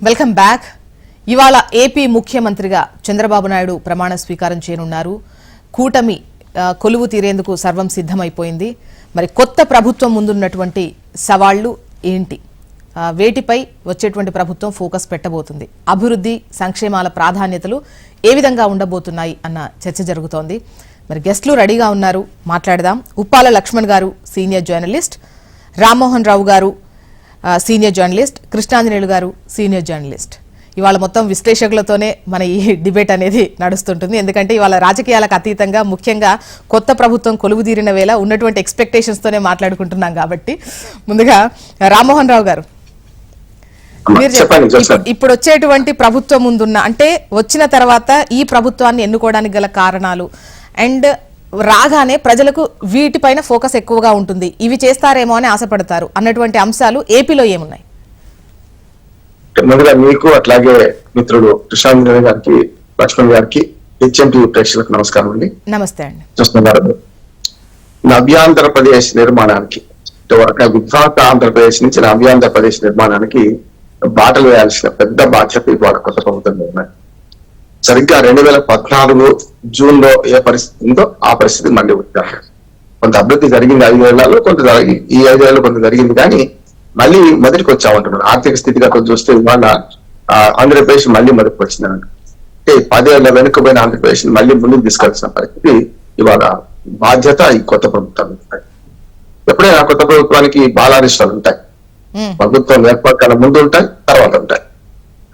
Welcome back. ఇవాళ AP ముఖ్యమంత్రిగా చంద్రబాబు నాయుడు ప్రమాణ స్వీకారం చేయనున్నారు. కూటమి కొలువు తీరేందుకు సర్వం సిద్ధమైపోయింది. మరి కొత్త ప్రభుత్వం ముందున్నటువంటి సవాళ్లు ఏంటి, వేటిపై వచ్చేటువంటి ప్రభుత్వం ఫోకస్ పెట్టబోతుంది, అభివృద్ధి సంక్షేమాల ప్రాధాన్యతలు ఏ విధంగా ఉండబోతున్నాయి అన్న చర్చ జరుగుతోంది. మరి గెస్టులు రెడీగా ఉన్నారు, మాట్లాడదాం. ఉప్పాల లక్ష్మణ్ గారు సీనియర్ జర్నలిస్ట్, రామ్మోహన్ రావు గారు సీనియర్ జర్నలిస్ట్, కృష్ణాంజనేయులు గారు సీనియర్ జర్నలిస్ట్. ఇవాళ మొత్తం విశ్లేషకులతోనే మన ఈ డిబేట్ అనేది నడుస్తుంటుంది. ఎందుకంటే ఇవాళ రాజకీయాలకు అతీతంగా ముఖ్యంగా కొత్త ప్రభుత్వం కొలువుదీరిన వేళ ఉన్నటువంటి ఎక్స్పెక్టేషన్స్తోనే మాట్లాడుకుంటున్నాం. కాబట్టి ముందుగా రామ్మోహన్ రావు గారు, మీరు ఇప్పుడు వచ్చేటువంటి ప్రభుత్వం ముందున్న, అంటే వచ్చిన తర్వాత ఈ ప్రభుత్వాన్ని ఎన్నుకోవడానికి గల కారణాలు, అండ్ రాగానే ప్రజలకు వీటిపైన ఫోకస్ ఎక్కువగా ఉంటుంది, ఇవి చేస్తారేమో అని ఆశపడతారు అన్నటువంటి అంశాలు ఏపీలో ఏమున్నాయి? ముందుగా మీకు అట్లాగే మిత్రుడు కృష్ణాంజనేయ గారికి, లక్ష్మణ్ గారికి, హెచ్ఎంటీ ప్రేక్షకులకు నమస్కారం అండి. నమస్తే అండి. చూస్తున్నారు, నవ్యాంధ్రప్రదేశ్ నిర్మాణానికి, విధ్వంస ఆంధ్రప్రదేశ్ నుంచి నవ్యాంధ్రప్రదేశ్ నిర్మాణానికి బాటలు వేయాల్సిన పెద్ద బాధ్యత ఇవాళ కొత్త ప్రభుత్వంలో ఉన్నాయి. సరిగ్గా 2014 జూన్ లో ఏ పరిస్థితి ఉందో ఆ పరిస్థితి మళ్ళీ వచ్చారు. కొంత అభివృద్ధి జరిగింది 5 ఏళ్లలో, కొంత ఈ 5 ఏళ్ళు కొంత జరిగింది, కానీ మళ్ళీ మొదటికి వచ్చామంటున్నారు. ఆర్థిక స్థితిగతులు చూస్తే ఇవాళ ఆంధ్రప్రదేశ్ మళ్ళీ మొదటికి వచ్చిందంట. అంటే 10 ఏళ్ల వెనుకపోయిన ఆంధ్రప్రదేశ్ మళ్ళీ ముందుకు తీసుకొచ్చిన పరిస్థితి ఇవాళ బాధ్యత ఈ కొత్త ప్రభుత్వాలు ఉంటాయి. ఎప్పుడైనా కొత్త ప్రభుత్వానికి బాలారిష్టాలు ఉంటాయి. ప్రభుత్వం ఏర్పాటు ముందు ఉంటాయి, తర్వాత ఉంటాయి.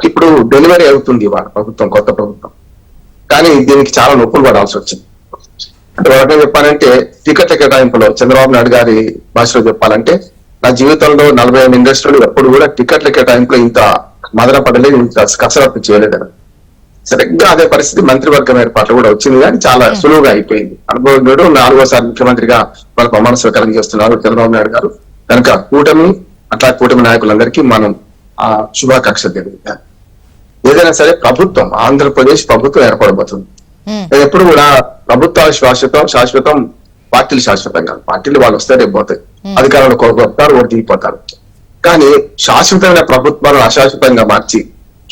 ఇప్పుడు డెలివరీ అవుతుంది ఇవాళ ప్రభుత్వం, కొత్త ప్రభుత్వం. కానీ దీనికి చాలా నొప్పులు పడాల్సి వచ్చింది. అంటే ఒక రకంగా చెప్పాలంటే టికెట్ల కేటాయింపులో చంద్రబాబు నాయుడు గారి భాషలో చెప్పాలంటే, నా జీవితంలో 45 ఇండస్ట్రీలు ఎప్పుడు కూడా టికెట్ల కేటాయింపులో ఇంత మదన పడలేదు, ఇంత కసరత్తు చేయలేదని. సరిగ్గా అదే పరిస్థితి మంత్రివర్గం ఏర్పాట్లు కూడా వచ్చింది, కానీ చాలా సులువుగా అయిపోయింది. అనుభవజ్ఞుడు 4వసారి ముఖ్యమంత్రిగా వాళ్ళ ప్రమాణ స్వీకారం చేస్తున్నారు చంద్రబాబు నాయుడు గారు. కనుక కూటమి అట్లా కూటమి నాయకులందరికీ మనం ఆ శుభాకాంక్షలు తెలియజేయాలి. ఏదైనా సరే ప్రభుత్వం, ఆంధ్రప్రదేశ్ ప్రభుత్వం ఏర్పడబోతుంది. ఎప్పుడు కూడా ప్రభుత్వాలు శాశ్వతం, పార్టీలు శాశ్వతం కాదు. పార్టీలు వాళ్ళు వస్తే రేపు పోతాయి, అధికారంలో వస్తారు, ఓటు దిగిపోతారు. కానీ శాశ్వతమైన ప్రభుత్వాలను అశాశ్వతంగా మార్చి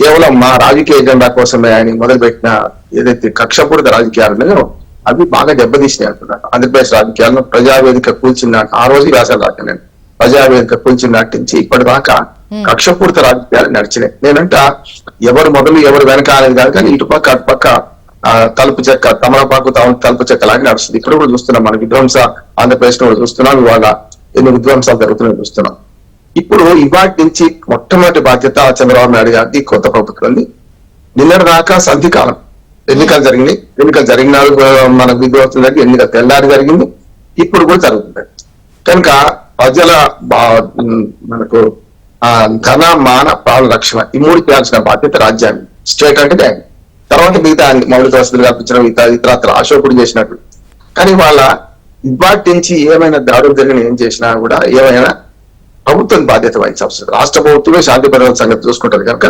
కేవలం మా రాజకీయ ఎజెండా కోసమే ఆయన మొదలుపెట్టిన ఏదైతే కక్షపూరిత రాజకీయాలు అవి బాగా దెబ్బతీసినాయి అంటున్నారు. ఆంధ్రప్రదేశ్ రాజకీయాలను ప్రజావేదిక కూల్చిన ఆ రోజు వ్యాసాలు రాక ప్రజావేదిక కూల్చిన నాటి నుంచి ఇప్పటిదాకా కక్షపూరిత రాజకీయాలు నడిచినాయి. నేనంట ఎవరు మొదలు ఎవరు వెనక అనేది కాదు, కానీ ఇటుపక్క అటుపక్క తలుపు చెక్క, తమలపాకు తలుపు చెక్క లాగా నడుస్తుంది. ఇప్పుడు కూడా చూస్తున్నాం, మన విధ్వంస ఆంధ్రప్రదేశ్ కూడా చూస్తున్నాం, ఇవాళ ఎన్ని విధ్వంసాలు జరుగుతున్నాయి చూస్తున్నాం. ఇప్పుడు ఇవాటి నుంచి మొట్టమొదటి బాధ్యత చంద్రబాబు నాయుడు గారికి, కొత్త ప్రభుత్వం. నిన్నటి దాకా సంధికాలం, ఎన్నికలు జరిగినాయి. ఎన్నికలు జరిగిన మనకు విధ్వంసం జరిగి ఎన్నికలు తెల్లారి జరిగింది, ఇప్పుడు కూడా జరుగుతుంది. కనుక ప్రజల మనకు ధన మాన ప్రాణ రక్షణ ఈ 3 చేయాల్సిన బాధ్యత రాజ్యాంగం. స్టేట్ అంటే తర్వాత మిగతా మౌలిక వసతులు కల్పించడం, ఇతర అశోకుడు చేసినట్టు. కానీ వాళ్ళ ఇవాటి నుంచి ఏమైనా దాడులు జరిగిన ఏం చేసినా కూడా ఏమైనా ప్రభుత్వం బాధ్యత వహించాల్సి వస్తుంది. రాష్ట్ర ప్రభుత్వమే శాంతి భద్రతల సంగతి చూసుకుంటారు. కనుక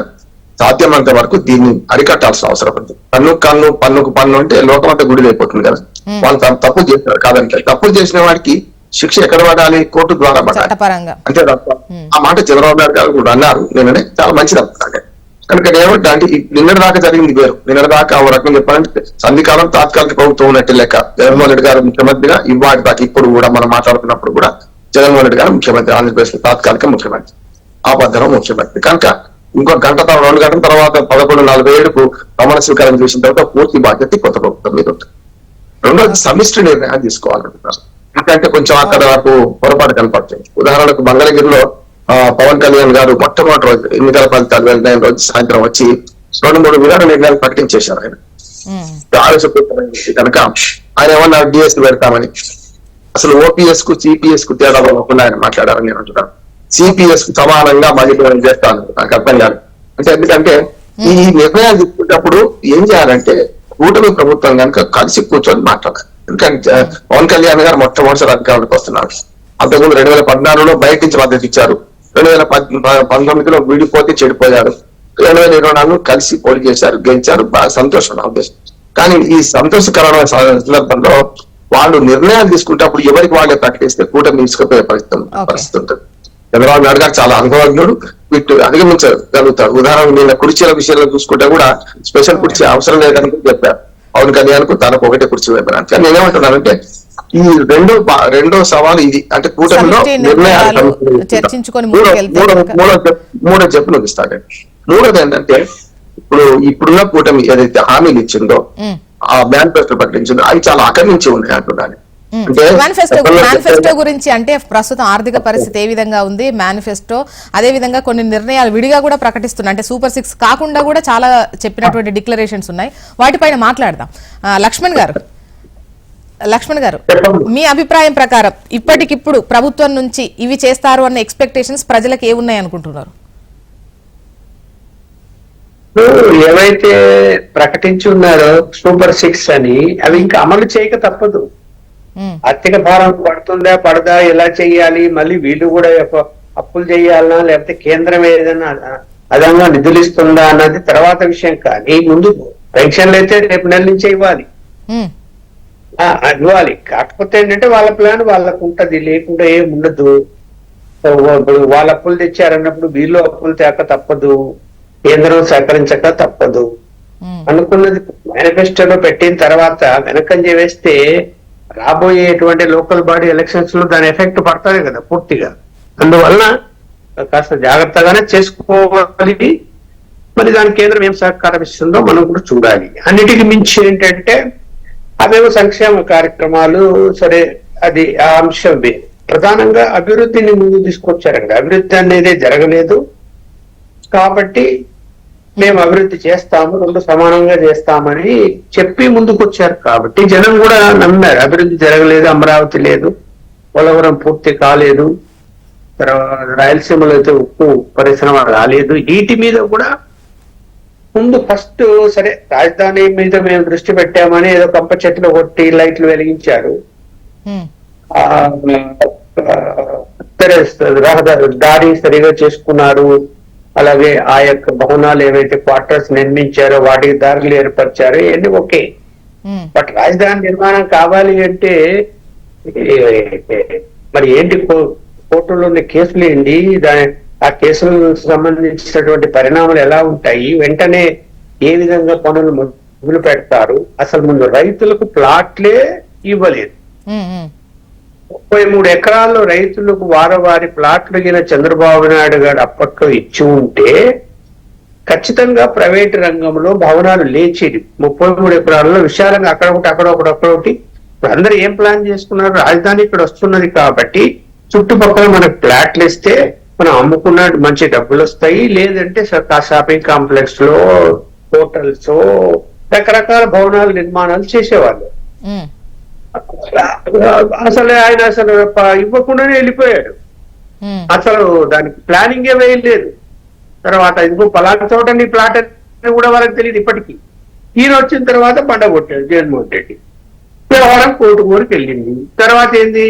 సాధ్యమైనంత వరకు దీన్ని అరికట్టాల్సిన అవసరం ఉంది. పన్నుకు పన్ను అంటే లోకమంతా గుడి అయిపోతుంది కదా. వాళ్ళు తప్పు చేస్తున్నారు కాదంటే, తప్పులు చేసిన వాడికి శిక్ష ఎక్కడ పడాలి? కోర్టు ద్వారా పడాలి. అంతే తప్ప ఆ మాట చంద్రబాబు నాయుడు గారు కూడా అన్నారు. నేననే చాలా మంచిది అనుకున్నాను. కనుక ఏమంటే అంటే నిన్నటి దాకా జరిగింది వేరు. నిన్నటి దాకా ఒక రకం చెప్పాలంటే సంధికాలం తాత్కాలిక ప్రభుత్వం ఉన్నట్టు లెక్క. జగన్మోహన్ రెడ్డి గారు ముఖ్యమంత్రిగా ఇవాటి దాకా ఇప్పుడు కూడా మనం మాట్లాడుతున్నప్పుడు కూడా జగన్మోహన్ రెడ్డి గారు ముఖ్యమంత్రి, ఆంధ్రప్రదేశ్ లో తాత్కాలిక ముఖ్యమంత్రి, ఆపద్ధరం ముఖ్యమంత్రి. కనుక ఇంకో 2 గంటల తర్వాత 11:47కు ప్రమాణ స్వీకారం చేసిన తర్వాత పూర్తి బాధ్యత కొత్త ప్రభుత్వం మీద ఉంటుంది. రెండోది సమిష్టి నిర్ణయాలు తీసుకోవాలంటున్నారు. ఎందుకంటే కొంచెం అక్కడ నాకు పొరపాటు కనపడుతుంది. ఉదాహరణకు మంగళగిరిలో పవన్ కళ్యాణ్ గారు మొట్టమొదటి రోజు ఎన్నికల ఫలితాలు వెళ్ళిన రోజు సాయంత్రం వచ్చి 2-3 విధాన నిర్ణయాలు ప్రకటించేశారు. ఆయన ఆలోచన కనుక ఆయన ఏమన్నా డిఎస్ పెడతామని, అసలు ఓపీఎస్ కు సిపిఎస్ కు తేడా లేకుండా ఆయన మాట్లాడారని నేను అంటున్నాను. సిపిఎస్ కు సమానంగా మళ్ళీ చేస్తాను, నాకు అర్థం కాదు. అంటే ఎందుకంటే ఈ నిర్ణయాలు తీసుకున్నప్పుడు ఏం చేయాలంటే కూటమి ప్రభుత్వం కనుక కలిసి కూర్చొని మాట్లాడాలి. ఎందుకంటే పవన్ కళ్యాణ్ గారు మొట్టమొదటిసారి అధికారంలోకి వస్తున్నారు. అంతకుముందు 2014లో బయట నుంచి మద్దతు ఇచ్చారు. 2019లో విడిపోతే చెడిపోయారు. 2024 కలిసి పోటీ చేశారు, గెలిచారు. బాగా సంతోషం నా ఉద్దేశం. కానీ ఈ సంతోషకరమైన సందర్భంలో వాళ్ళు నిర్ణయాలు తీసుకుంటప్పుడు ఎవరికి వాళ్ళే ప్రకటిస్తే కూటమి తీసుకుపోయే పరిస్థితి ఉంటుంది. చంద్రబాబు నాయుడు గారు చాలా అనుభవజ్ఞుడు. వీటి అధిగమించగలుగుతారు. ఉదాహరణ నిన్న కుర్చీల విషయంలో చూసుకుంటే కూడా స్పెషల్ కుర్చీ అవసరం లేదని చెప్పారు. పవన్ కళ్యాణ్ కు తనకు ఒకటే కుర్చీ వైపు నేనేమంటున్నానంటే ఈ రెండో సవాలు ఇది. అంటే కూటమిలో నిర్ణయాలు చర్చించుకొని మూడో చెప్పు ముగిస్తాడు. మూడోది ఏంటంటే ఇప్పుడున్న కూటమి ఏదైతే హామీలు ఇచ్చిందో ఆ మేనిఫెస్టో ప్రకటించిందో అవి చాలా ఆక్రమించి ఉన్నాయి అంటున్నాను. మేనిఫెస్టో గురించి అంటే ప్రస్తుతం ఆర్థిక పరిస్థితి ఏ విధంగా ఉంది, మేనిఫెస్టో అదే విధంగా కొన్ని నిర్ణయాలు విడిగా కూడా ప్రకటిస్తున్నాయి. అంటే సూపర్ 6 కాకుండా కూడా చాలా చెప్పినటువంటి డిక్లరేషన్స్ ఉన్నాయి, వాటిపైన మాట్లాడదాం. లక్ష్మణ్ గారు మీ అభిప్రాయం ప్రకారం ఇప్పటికిప్పుడు ప్రభుత్వం నుంచి ఇవి చేస్తారు అన్న ఎక్స్పెక్టేషన్స్ ప్రజలకు ఏమున్నాయి అనుకుంటున్నారు? ఏవైతే ప్రకటించి ఉన్నారో సూపర్ 6 అని అవి ఇంకా అమలు చేయక తప్పదు. ఆర్థిక భారం పడదా ఎలా చెయ్యాలి, మళ్ళీ వీళ్ళు కూడా అప్పులు చేయాలనా లేకపోతే కేంద్రం ఏదైనా అదనంగా నిధులు ఇస్తుందా అన్నది తర్వాత విషయం. కానీ ముందు పెన్షన్లు అయితే రేపు నెల నుంచి ఇవ్వాలి. కాకపోతే ఏంటంటే వాళ్ళ ప్లాన్ వాళ్ళకు ఉంటది, లేకుండా ఏం ఉండదు. వాళ్ళ అప్పులు తెచ్చారన్నప్పుడు వీళ్ళు అప్పులు తేక తప్పదు, కేంద్రం సహకరించక తప్పదు. అనుకున్నది మేనిఫెస్టోలో పెట్టిన తర్వాత వెనకంజ వేస్తే రాబోయేటువంటి లోకల్ బాడీ ఎలక్షన్స్ లో దాని ఎఫెక్ట్ పడుతుంది కదా పూర్తిగా. అందువల్ల కాస్త జాగ్రత్తగానే చేసుకోవాలి. మరి దాని కేంద్రం ఏం సహకారం ఇస్తుందో మనం కూడా చూడాలి. అన్నిటికీ మించి ఏంటంటే అవేవో సంక్షేమ కార్యక్రమాలు సరే, అది ఆ అంశం ప్రధానంగా అభివృద్ధిని ముందు తీసుకొచ్చారండి. అభివృద్ధి అనేది జరగలేదు కాబట్టి మేము అభివృద్ధి చేస్తాము, రెండు సమానంగా చేస్తామని చెప్పి ముందుకొచ్చారు. కాబట్టి జనం కూడా నమ్మారు. అభివృద్ధి జరగలేదు, అమరావతి లేదు, పోలవరం పూర్తి కాలేదు, తర్వాత రాయలసీమలో అయితే ఉప్పు పరిశ్రమ రాలేదు. వీటి మీద కూడా ముందు ఫస్ట్ సరే రాజధాని మీద మేము దృష్టి పెట్టామని ఏదో కంప చెట్లు కొట్టి లైట్లు వెలిగించారు. దారి సరిగా చేసుకున్నారు. అలాగే ఆ యొక్క భవనాలు ఏవైతే క్వార్టర్స్ నిర్మించారో వాటికి దారులు ఏర్పరిచారు, ఇవన్నీ ఓకే. బట్ రాజధాని నిర్మాణం కావాలి అంటే మరి ఏంటి, కోర్టులో ఉన్న కేసులు ఏంటి, ఆ కేసులకు సంబంధించినటువంటి పరిణామాలు ఎలా ఉంటాయి, వెంటనే ఏ విధంగా పనులు మొదలు పెడతారు. అసలు ముందు రైతులకు ప్లాట్లే ఇవ్వలేదు. 33 ఎకరాల్లో రైతులకు వారి ప్లాట్లు గిన చంద్రబాబు నాయుడు గారు అప్పట్లో ఇచ్చి ఉంటే ఖచ్చితంగా ప్రైవేటు రంగంలో భవనాలు లేచేది. 33 ఎకరాల్లో విశాలంగా అక్కడొకటి అందరూ ఏం ప్లాన్ చేసుకున్నారు, రాజధాని ఇక్కడ వస్తున్నది కాబట్టి చుట్టుపక్కల మనకు ప్లాట్లు ఇస్తే మనం అమ్ముకున్న మంచి డబ్బులు వస్తాయి, లేదంటే షాపింగ్ కాంప్లెక్స్ లో హోటల్స్ రకరకాల భవనాల నిర్మాణాలు చేసేవాళ్ళు. అసలు ఆయన ఇవ్వకుండానే వెళ్ళిపోయాడు. అసలు దానికి ప్లానింగ్ ఏ వేయలేదు. తర్వాత ఇంకో పలానా చోట నీ ప్లాట్ అని కూడా వాళ్ళకి తెలియదు ఇప్పటికీ. ఈయన వచ్చిన తర్వాత బండ కొట్టాడు జగన్మోహన్ రెడ్డి. వ్యవహారం కోర్టు కోరికి వెళ్ళింది. తర్వాత ఏంది,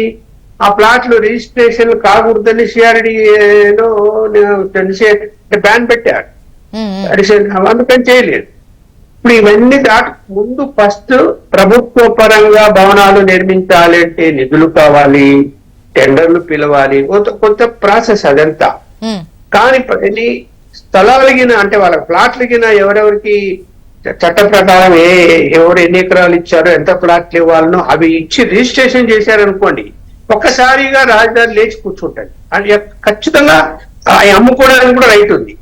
ఆ ప్లాట్లు రిజిస్ట్రేషన్ కాకూడదని సిఆర్డీలో బ్యాన్ పెట్టారు. అందుకని చేయలేదు. ఇప్పుడు ఇవన్నీ దాటి ముందు ఫస్ట్ ప్రభుత్వ పరంగా భవనాలు నిర్మించాలి అంటే నిధులు కావాలి, టెండర్లు పిలవాలి, కొంత ప్రాసెస్ అదంతా. కానీ స్థలాలగిన అంటే వాళ్ళ ప్లాట్లగిన ఎవరెవరికి చట్ట ప్రకారం ఎవరు ఎన్ని ఎకరాలు ఇచ్చారో ఎంత ప్లాట్లు ఇవ్వాలనో అవి ఇచ్చి రిజిస్ట్రేషన్ చేశారనుకోండి, ఒక్కసారిగా రాజధాని లేచి కూర్చుంటాయి. ఖచ్చితంగా అమ్ముకోవడానికి కూడా రైట్ ఉంది.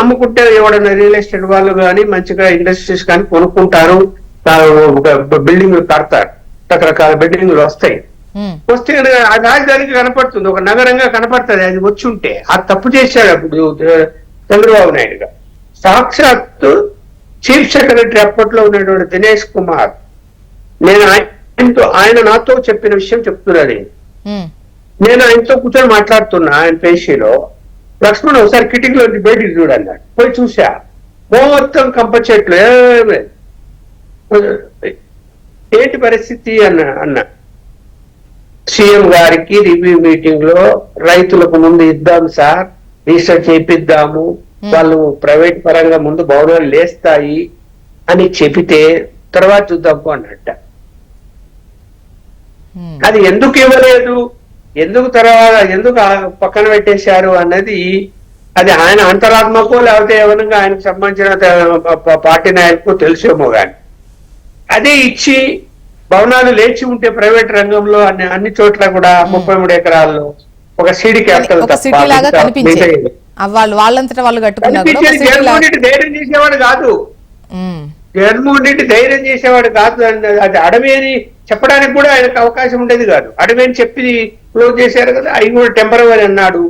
అమ్ముకుంటే ఎవడన్నా రియల్ ఎస్టేట్ వాళ్ళు కానీ మంచిగా ఇండస్ట్రీస్ కానీ కొనుక్కుంటారు, బిల్డింగ్లు కడతారు, రకరకాల బిల్డింగ్లు వస్తాయి. వస్తే రాజధానికి కనపడుతుంది, ఒక నగరంగా కనపడుతుంది. అది వచ్చి ఉంటే అది తప్పు చేశాడు అప్పుడు చంద్రబాబు నాయుడు గారు. సాక్షాత్తు చీఫ్ సెక్రటరీ అప్పట్లో ఉన్నటువంటి దినేష్ కుమార్, ఆయన నాతో చెప్పిన విషయం చెప్తున్నాడు. నేను ఆయనతో కూర్చొని మాట్లాడుతున్నా ఆయన పేషీలో, లక్ష్మణ్ ఒకసారి కిటికీలో బయటికి చూడన్నాడు. పోయి చూసా, మొత్తం కంప చెట్లు. ఏంటి పరిస్థితి అన్న సీఎం గారికి రివ్యూ మీటింగ్ లో రైతులకు ముందు ఇద్దాం సార్, రీసెర్చ్ చేపిద్దాము, వాళ్ళు ప్రైవేట్ పరంగా ముందు భవనాలు లేస్తాయి అని చెబితే తర్వాత చూద్దాము అన్నట్ట. అది ఎందుకు ఇవ్వలేదు ఎందుకు తర్వాత ఎందుకు పక్కన పెట్టేశారు అన్నది అది ఆయన అంతరాత్మకో లేకపోతే ఎవరిగా ఆయనకు సంబంధించిన పార్టీ నాయకులకు తెలుసేమో కానీ అదే ఇచ్చి భవనాలు లేచి ఉంటే ప్రైవేట్ రంగంలో అన్ని చోట్ల కూడా 33 ఎకరాల్లో ఒక సిటీ క్యాపిటల్ ఒక సిటీ లాగా కనిపించేది. వాళ్ళు వాళ్ళంతటా వాళ్ళు కట్టుకున్నారు కూడా ఒక సిటీ లాగా. జగన్మోహన్ రెడ్డి ధైర్యం చేసేవాడు కాదు, జగన్మోహన్ రెడ్డి ధైర్యం చేసేవాడు కాదు. అది అడవి అని చెప్పడానికి కూడా ఆయనకు అవకాశం ఉండేది కాదు. అడవి అని చెప్పి క్లోజ్ చేశారు కదా, అవి కూడా టెంపరవరీ అన్నాడు.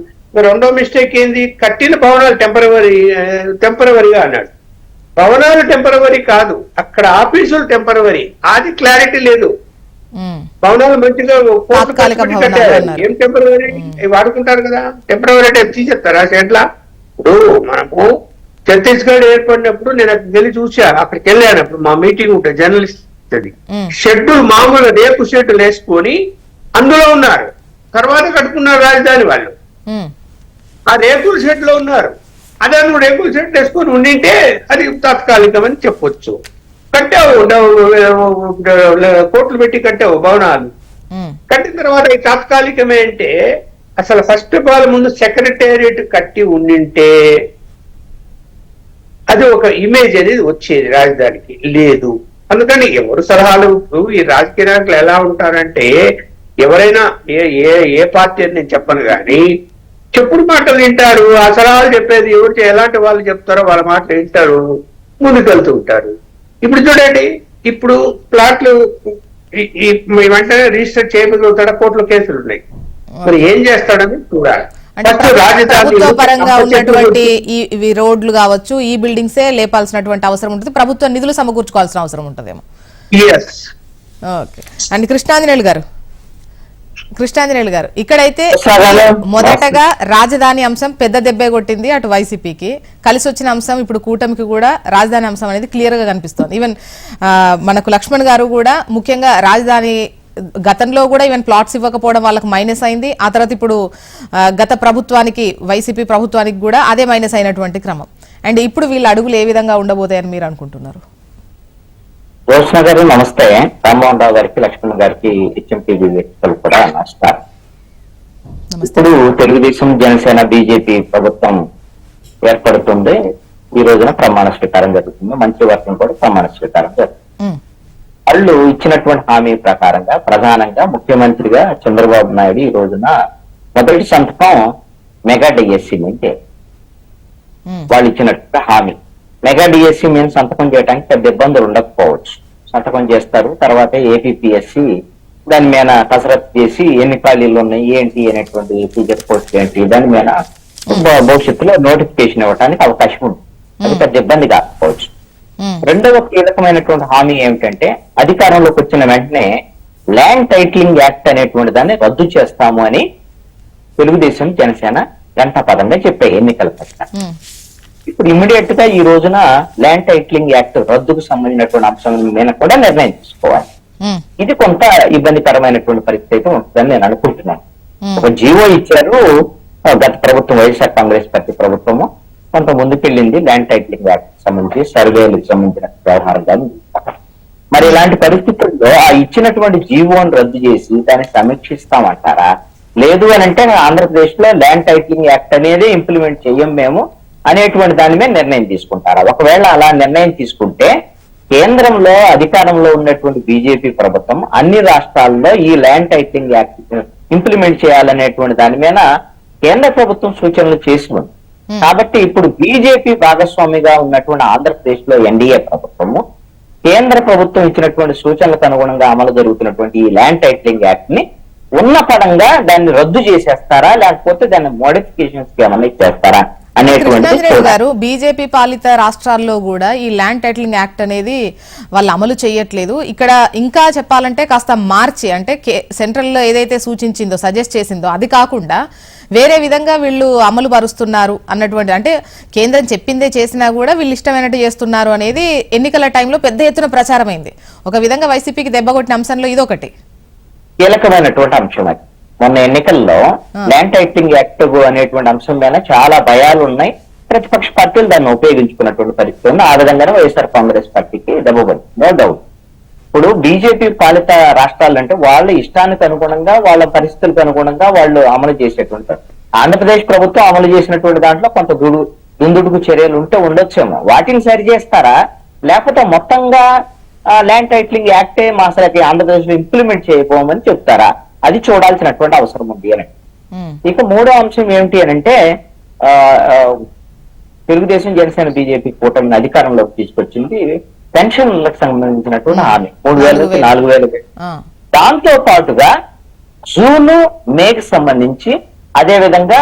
రెండో మిస్టేక్ ఏంది, కట్టిన భవనాలు టెంపరవరీగా అన్నాడు. భవనాలు టెంపరవరీ కాదు, అక్కడ ఆఫీసులు టెంపరవరీ. అది క్లారిటీ లేదు. భవనాలు మంచిగా ఏం టెంపరవరీ వాడుకుంటారు కదా, టెంపరవరీ టైప్ తీసేస్తారా షెడ్లా? ఇప్పుడు మనము ఛత్తీస్గఢ్ ఏర్పడినప్పుడు నేను అక్కడికి వెళ్ళి చూసా, అక్కడికి వెళ్ళాను. అప్పుడు మా మీటింగ్ ఉంటుంది జర్నలిస్ట్ అది. షెడ్యూల్ మామూలుగా రేపు షెడ్యూల్ వేసుకొని అందులో ఉన్నారు. తర్వాత కట్టుకున్నారు రాజధాని వాళ్ళు, ఆ రేకుల షెడ్ లో ఉన్నారు. అదే నువ్వు రేకుల షెడ్ వేసుకొని ఉండింటే అది తాత్కాలికమని చెప్పొచ్చు. కట్టావు, కోట్లు పెట్టి కట్టావు భవనాలు, కట్టిన తర్వాత ఈ తాత్కాలికమే అంటే అసలు ఫస్ట్ ఆఫ్ ఆల్ ముందు సెక్రటేరియట్ కట్టి ఉండింటే అది ఒక ఇమేజ్ అనేది వచ్చేది రాజధానికి. లేదు. అందుకని ఎవరు సలహాలు, ఈ రాజకీయ నాయకులు ఎలా ఉంటారంటే ఎవరైనా ఏ పార్టీ అని నేను చెప్పను కానీ చెప్పుడు మాటలు వింటారు. ఆ సలహాలు చెప్పేది ఎవరు ఎలాంటి వాళ్ళు చెప్తారో వాళ్ళ మాటలు వింటారు, ముందుకెళ్తూ ఉంటారు. ఇప్పుడు చూడండి, ఇప్పుడు ప్లాట్లు వెంటనే రిజిస్టర్ చేయగలుగుతాడా? కోట్ల కేసులు ఉన్నాయి. మరి ఏం చేస్తాడని చూడాలి. ప్రభుత్వ పరంగా ఉన్నటువంటి ఈ రోడ్లు కావచ్చు, ఈ బిల్డింగ్సే లేపాల్సినటువంటి అవసరం ఉంటుంది. ప్రభుత్వ నిధులు సమకూర్చుకోవాల్సిన అవసరం ఉంటుందేమో. ఓకే అండ్ కృష్ణాంజనేయులు గారు ఇక్కడైతే మొదటగా రాజధాని అంశం పెద్ద దెబ్బే కొట్టింది అటు వైసీపీకి. కలిసి వచ్చిన అంశం ఇప్పుడు కూటమికి కూడా రాజధాని అంశం అనేది క్లియర్ గా కనిపిస్తోంది. ఈవెన్ మనకు లక్ష్మణ్ గారు కూడా ముఖ్యంగా రాజధాని గతంలో కూడా ఈవెన్ ప్లాట్స్ ఇవ్వకపోవడం వాళ్ళకి మైనస్ అయింది. ఆ తర్వాత ఇప్పుడు గత ప్రభుత్వానికి, వైసీపీ ప్రభుత్వానికి కూడా అదే మైనస్ అయినటువంటి క్రమం. అండ్ ఇప్పుడు వీళ్ళ అడుగులు ఏ విధంగా ఉండబోతాయని మీరు అనుకుంటున్నారు? జ్యోత్స్న గారు నమస్తే. రామ్మోహన్ రావు గారికి, లక్ష్మణ్ గారికి, హెచ్ఎంటీవీ వ్యక్తులు కూడా నమస్కారం. ఇప్పుడు తెలుగుదేశం, జనసేన, బీజేపీ ప్రభుత్వం ఏర్పడుతుంది. ఈ రోజున ప్రమాణ స్వీకారం జరుగుతుంది. మంత్రివర్గం కూడా ప్రమాణ స్వీకారం జరుగుతుంది. వాళ్ళు ఇచ్చినటువంటి హామీ ప్రకారంగా ప్రధానంగా ముఖ్యమంత్రిగా చంద్రబాబు నాయుడు ఈ రోజున మొదటి సంతకం మెగా డిఎస్సి మీద వాళ్ళు ఇచ్చినటువంటి హామీ. మెగా డిఎస్సి మీద సంతకం చేయడానికి పెద్ద ఇబ్బందులు ఉండకపోవచ్చు. సంతకం చేస్తారు. తర్వాత ఏపీపీఎస్సి దాని మీద కసరత్తు చేసి ఎన్ని ఖాళీలు ఉన్నాయి ఏంటి అనేటువంటి టీచర్ పోస్ట్ ఏంటి దాని మీద భవిష్యత్తులో నోటిఫికేషన్ ఇవ్వడానికి అవకాశం ఉంది. అది పెద్ద ఇబ్బంది కాకపోవచ్చు. రెండవ కీలకమైనటువంటి హామీ ఏమిటంటే అధికారంలోకి వచ్చిన వెంటనే ల్యాండ్ టైటిలింగ్ యాక్ట్ అనేటువంటి దాన్ని రద్దు చేస్తాము అని తెలుగుదేశం, జనసేన గంటాపదంగా చెప్పాయి ఎన్నికల పట్ల. ఇప్పుడు ఇమ్మీడియట్ గా ఈ రోజున ల్యాండ్ టైటిలింగ్ యాక్ట్ రద్దుకు సంబంధించినటువంటి అంశం మీద కూడా నిర్ణయం తీసుకోవాలి. ఇది కొంత ఇబ్బందికరమైనటువంటి పరిస్థితి అయితే ఉంటుందని నేను అనుకుంటున్నాను. ఒక జీవో ఇచ్చారు గత ప్రభుత్వం, వైఎస్ఆర్ కాంగ్రెస్ పార్టీ ప్రభుత్వము కొంత ముందుకెళ్ళింది ల్యాండ్ టైటిలింగ్ యాక్ట్ సంబంధించి, సర్వేలకు సంబంధించిన వ్యవహారాలు. మరి ఇలాంటి పరిస్థితుల్లో ఆ ఇచ్చినటువంటి జీవోను రద్దు చేసి దాన్ని సమీక్షిస్తామంటారా? లేదు అని అంటే ఆంధ్రప్రదేశ్ లో ల్యాండ్ టైటిలింగ్ యాక్ట్ అనేది ఇంప్లిమెంట్ చెయ్యం మేము అనేటువంటి దాని మీద నిర్ణయం తీసుకుంటారా? ఒకవేళ అలా నిర్ణయం తీసుకుంటే కేంద్రంలో అధికారంలో ఉన్నటువంటి బీజేపీ ప్రభుత్వం అన్ని రాష్ట్రాల్లో ఈ ల్యాండ్ టైటిలింగ్ యాక్ట్ ఇంప్లిమెంట్ చేయాలనేటువంటి దాని మీద కేంద్ర ప్రభుత్వం సూచనలు చేసి ఉంది. కాబట్టి ఇప్పుడు బీజేపీ భాగస్వామిగా ఉన్నటువంటి ఆంధ్రప్రదేశ్ లో ఎన్డీఏ ప్రభుత్వము కేంద్ర ప్రభుత్వం ఇచ్చినటువంటి సూచనలకు అనుగుణంగా అమలు జరుగుతున్నటువంటి ఈ ల్యాండ్ టైటిలింగ్ యాక్ట్ ని ఉన్న పడంగా దాన్ని రద్దు చేసేస్తారా, లేకపోతే దాన్ని మోడిఫికేషన్స్ కి ఏమన్నా చేస్తారా కృష్ణాంజనేయులు గారు, బీజేపీ పాలిత రాష్ట్రాల్లో కూడా ఈ ల్యాండ్ టైటిలింగ్ యాక్ట్ అనేది వాళ్ళు అమలు చేయట్లేదు. ఇక్కడ ఇంకా చెప్పాలంటే కాస్త మార్చి, అంటే సెంట్రల్ లో ఏదైతే సూచించిందో, సజెస్ట్ చేసిందో అది కాకుండా వేరే విధంగా వీళ్ళు అమలు పరుస్తున్నారు అన్నటువంటి, అంటే కేంద్రం చెప్పిందే చేసినా కూడా వీళ్ళు ఇష్టమైనట్టు చేస్తున్నారు అనేది ఎన్నికల టైంలో పెద్ద ఎత్తున ప్రచారమైంది. ఒక విధంగా వైసీపీకి దెబ్బ కొట్టిన అంశంలో ఇదొకటి కీలకమైనటువంటి అంశం. అది మొన్న ఎన్నికల్లో ల్యాండ్ టైటిలింగ్ యాక్ట్ అనేటువంటి అంశం మీద చాలా భయాలు ఉన్నాయి. ప్రతిపక్ష పార్టీలు దాన్ని ఉపయోగించుకున్నటువంటి పరిస్థితి ఉంది. ఆ విధంగానే వైఎస్ఆర్ కాంగ్రెస్ పార్టీకి దెబ్బపడింది, నో డౌట్. ఇప్పుడు బీజేపీ పాలిత రాష్ట్రాలు అంటే వాళ్ళ ఇష్టానికి అనుగుణంగా వాళ్ళ పరిస్థితులకు అనుగుణంగా వాళ్ళు అమలు చేసేటువంటి, ఆంధ్రప్రదేశ్ ప్రభుత్వం అమలు చేసినటువంటి దాంట్లో కొంత దుందుడుకు చర్యలు ఉంటే ఉండొచ్చేమో, వాటిని సరి చేస్తారా లేకపోతే మొత్తంగా ల్యాండ్ టైటిలింగ్ యాక్టే మా అసలు ఆంధ్రప్రదేశ్ లో ఇంప్లిమెంట్ చేయబోమని చెప్తారా, అది చూడాల్సినటువంటి అవసరం ఉంది అని. ఇక మూడో అంశం ఏమిటి అని అంటే తెలుగుదేశం జనసేన బీజేపీ కూటమిని అధికారంలోకి తీసుకొచ్చింది పెన్షన్లకు సంబంధించినటువంటి హామీ 3,000 నుంచి 4,000. దాంతో పాటుగా జూన్ మేకి సంబంధించి అదే విధంగా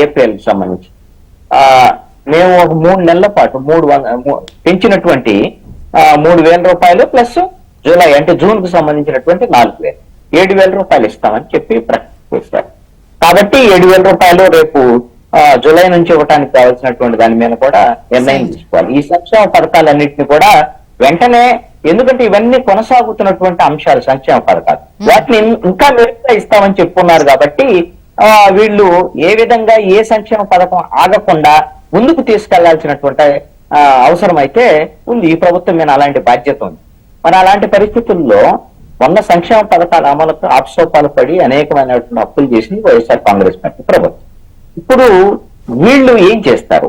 ఏప్రిల్ కి సంబంధించి మేము ఒక 3 నెలల పాటు పెంచినటువంటి 3,000 రూపాయలు ప్లస్ జూలై అంటే జూన్ కు సంబంధించినటువంటి 4,000, 7,000 రూపాయలు ఇస్తామని చెప్పి ప్రకటిస్తారు. కాబట్టి 7,000 రూపాయలు రేపు జూలై నుంచి ఇవ్వడానికి కావాల్సినటువంటి దాని మీద కూడా నిర్ణయం తీసుకోవాలి. ఈ సంక్షేమ పథకాలన్నింటినీ కూడా వెంటనే, ఎందుకంటే ఇవన్నీ కొనసాగుతున్నటువంటి అంశాలు సంక్షేమ పథకాలు, వాటిని ఇంకా మెరుగ్గా ఇస్తామని చెప్పుకున్నారు. కాబట్టి వీళ్ళు ఏ విధంగా ఏ సంక్షేమ పథకం ఆగకుండా ముందుకు తీసుకెళ్లాల్సినటువంటి అవసరం అయితే ఉంది. ఈ ప్రభుత్వం మీద అలాంటి బాధ్యత ఉంది. మరి అలాంటి పరిస్థితుల్లో 100 సంక్షేమ పథకాల అమలుకు ఆప్సోపాలు పడి అనేకమైనటువంటి అప్పులు చేసింది వైఎస్ఆర్ కాంగ్రెస్ పార్టీ ప్రభుత్వం. ఇప్పుడు వీళ్ళు ఏం చేస్తారు